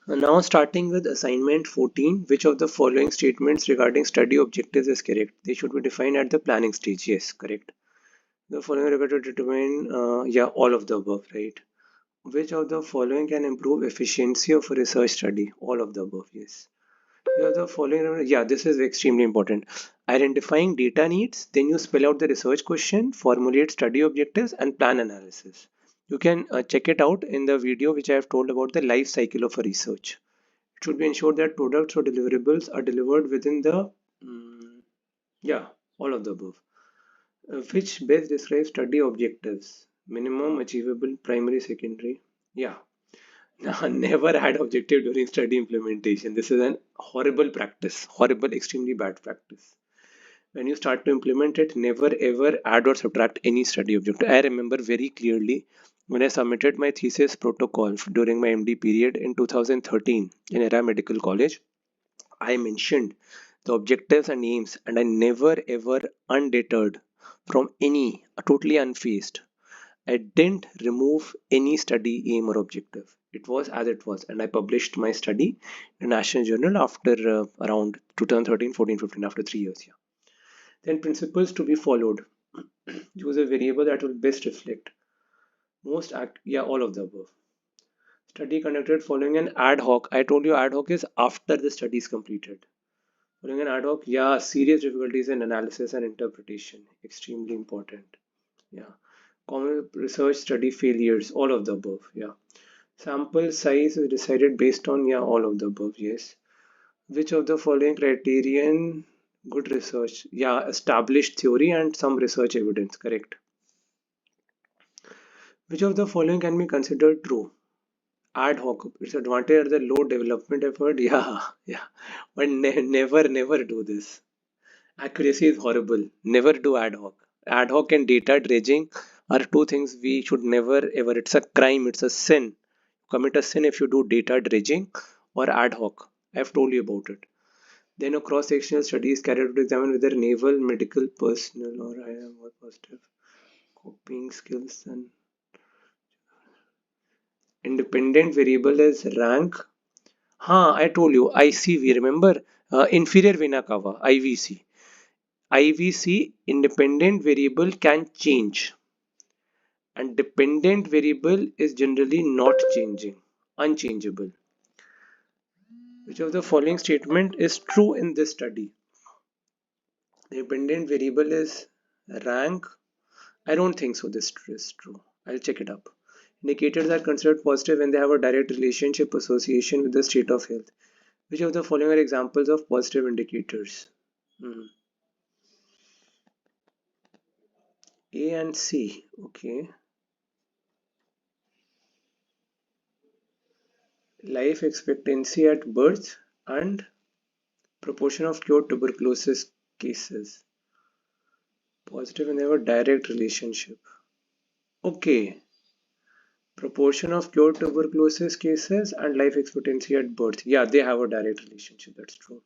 Now starting with assignment 14, which of the following statements regarding study objectives is correct? They should be defined at the planning stage. Yes, correct. The following are required to determine, yeah, all of the above, right? Which of the following can improve efficiency of a research study? All of the above, yes. Yeah, the following, yeah, this is extremely important. Identifying data needs, then you spell out the research question, formulate study objectives, and plan analysis. You can check it out in the video which I have told about the life cycle of a research. It should be ensured that products or deliverables are delivered within the, yeah, all of the above. Which best describes study objectives? Minimum, achievable, primary, secondary. Yeah, never had objective during study implementation. This is an horrible practice, horrible, extremely bad practice. When you start to implement it, never ever add or subtract any study objective. I remember very clearly when I submitted my thesis protocol during my MD period in 2013 in Era Medical College. I mentioned the objectives and aims, and I never ever undeterred from any, totally unfazed. I didn't remove any study aim or objective. It was as it was, and I published my study in a national journal after around 2013, 14, 15, after 3 years. Yeah. Then principles to be followed. Choose a variable that will best reflect most act. Yeah, all of the above. Study conducted following an ad hoc. I told you ad hoc is after the study is completed. Following an ad hoc, yeah, serious difficulties in analysis and interpretation. Extremely important. Yeah. Common research study failures, all of the above. Yeah. Sample size is decided based on, yeah, all of the above. Yes. Which of the following criterion good research? Yeah, established theory and some research evidence. Correct. Which of the following can be considered true? Ad hoc. Its advantage are the low development effort. Yeah, yeah. But never do this. Accuracy is horrible. Never do ad hoc. Ad hoc and data dredging are two things we should never ever. It's a crime. It's a sin. Commit a sin if you do data dredging or ad hoc. I've told you about it. Then a cross-sectional study is carried out to examine whether naval, medical personnel, or I am more positive coping skills and independent variable is rank. I told you ICV. Remember, inferior vena cava (IVC). IVC independent variable can change, and dependent variable is generally not changing, unchangeable. Which of the following statement is true in this study? Dependent variable is rank. I don't think so. This is true. I'll check it up. Indicators are considered positive when they have a direct relationship association with the state of health. Which of the following are examples of positive indicators? Hmm. A and C. Okay. Life expectancy at birth and proportion of cured tuberculosis cases. Positive and they have a direct relationship. Okay. Proportion of cured tuberculosis cases and life expectancy at birth. Yeah, they have a direct relationship. That's true.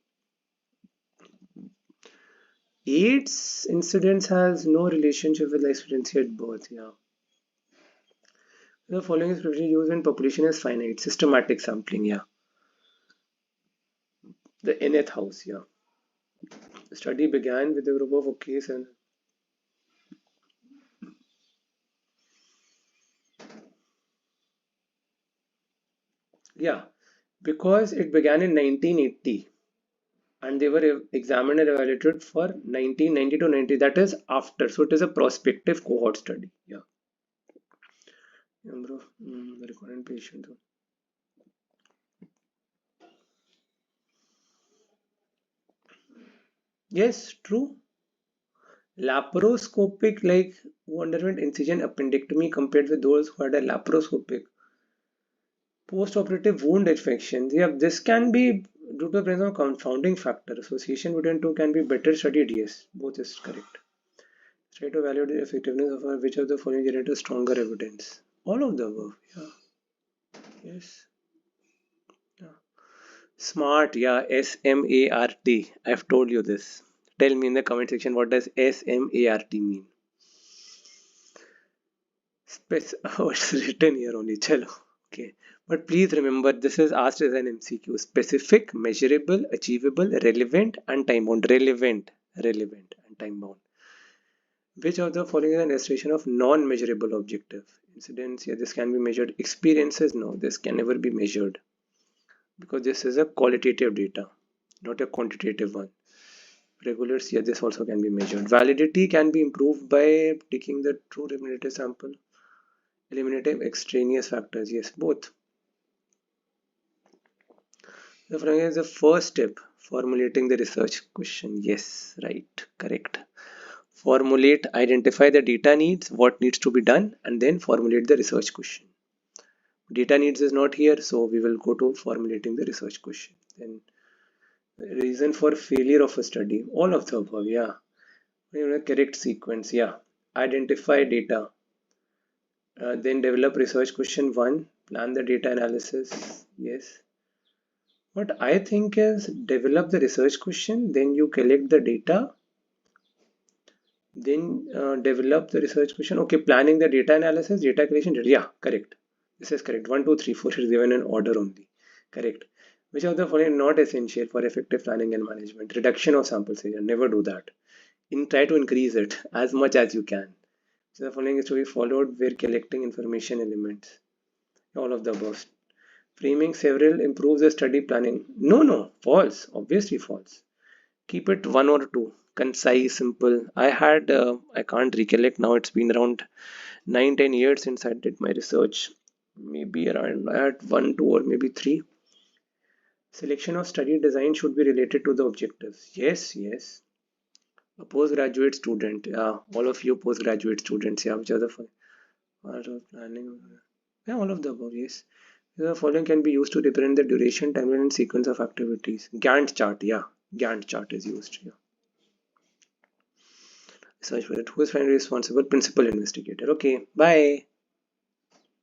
AIDS incidence has no relationship with life expectancy at birth. Yeah. The following is preferably used when population is finite. Systematic sampling. Yeah. The nth house. Yeah. The study began with a group of case and yeah, because it began in 1980 and they were examined and evaluated for 1990 to 90. That is after. So it is a prospective cohort study. Yeah. Number of recurrent patients. Yes, true. Laparoscopic, like who underwent incision appendectomy compared with those who had a laparoscopic post-operative wound infections. Yeah, this can be due to the presence of confounding factor. Association between two can be better studied. Yes, both is correct. Try to evaluate the effectiveness of which of the following generate stronger evidence. All of the above. Yeah. Yes. Yeah. Smart. Yeah. SMART. I've told you this. Tell me in the comment section what does SMART mean. Oh, it's written here only. Chalo. Okay, but please remember this is asked as an MCQ: specific, measurable, achievable, relevant, and time bound. Relevant, and time bound. Which of the following is an illustration of non-measurable objective? Incidents, yeah, this can be measured. Experiences, no, this can never be measured because this is a qualitative data, not a quantitative one. Regulars, yeah, this also can be measured. Validity can be improved by taking the true remunerative sample. Eliminating extraneous factors, yes, both. The following is the first step: formulating the research question. Yes, right, correct. Formulate, identify the data needs, what needs to be done, and then formulate the research question. Data needs is not here, so we will go to formulating the research question. Then reason for failure of a study, all of the above, yeah. Correct sequence, yeah. Identify data, then develop research question one, plan the data analysis, yes. What I think is develop the research question, then you collect the data, then develop the research question. Okay, planning the data analysis, data collection, yeah, correct. This is correct. 1, 2, 3, 4 is given in order only. Correct. Which of the following not essential for effective planning and management? Reduction of sample size. Never do that. Try to increase it as much as you can. So the following is to be followed where collecting information elements. All of the above. Framing several improves the study planning. No, no, false. Obviously false. Keep it one or two. Concise, simple. I can't recollect now. It's been around 9, 10 years since I did my research. Maybe around I had one, two, or maybe three. Selection of study design should be related to the objectives. Yes, yes. A postgraduate student. Yeah, all of you postgraduate students. Yeah, which are the part of planning? Yeah, all of the above. Yes. The following can be used to represent the duration, timeline, and sequence of activities. Gantt chart. Yeah, Gantt chart is used. Yeah. Search for it. Who is finally responsible? Principal investigator. Okay. Bye.